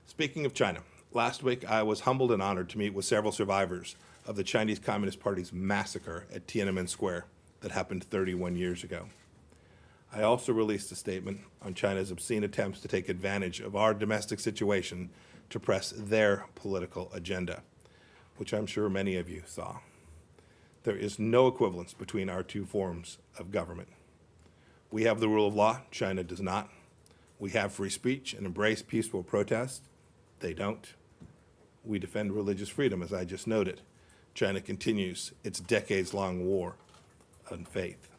Speaking of China, last week I was humbled and honored to meet with several survivors of the Chinese Communist Party's massacre at Tiananmen Square that happened 31 years ago. I also released a statement on China's obscene attempts to take advantage of our domestic situation to press their political agenda, which I'm sure many of you saw. There is no equivalence between our two forms of government. We have the rule of law, China does not. We have free speech and embrace peaceful protest, they don't. We defend religious freedom, as I just noted. China continues its decades-long war on faith.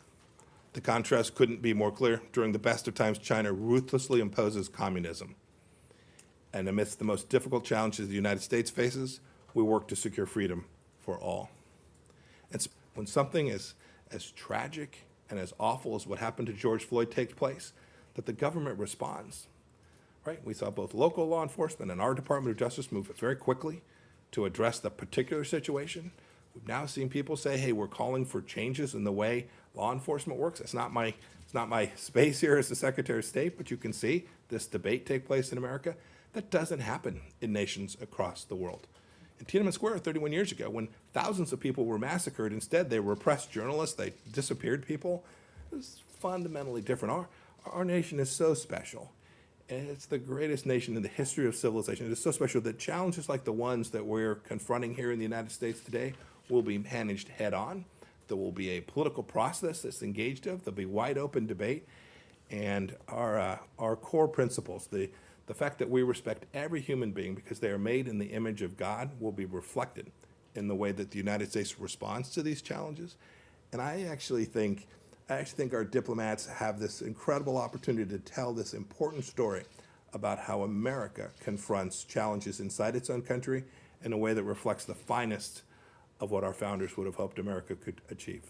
The contrast couldn't be more clear. During the best of times, China ruthlessly imposes communism. And amidst the most difficult challenges the United States faces, we work to secure freedom for all. And when something as tragic and as awful as what happened to George Floyd takes place, that the government responds. Right? We saw both local law enforcement and our Department of Justice move very quickly to address the particular situation. We've now seen people say, hey, we're calling for changes in the way law enforcement works. It's not my space here as the Secretary of State, but you can see this debate take place in America. That doesn't happen in nations across the world. In Tiananmen Square 31 years ago, when thousands of people were massacred, instead they repressed journalists, they disappeared people. It was fundamentally different. Our nation is so special. And it's the greatest nation in the history of civilization. It is so special that challenges like the ones that we're confronting here in the United States today will be managed head on. There will be a political process that's engaged of. There'll be wide open debate. And our core principles, the fact that we respect every human being because they are made in the image of God, will be reflected in the way that the United States responds to these challenges. And I actually think our diplomats have this incredible opportunity to tell this important story about how America confronts challenges inside its own country in a way that reflects the finest of what our founders would have hoped America could achieve.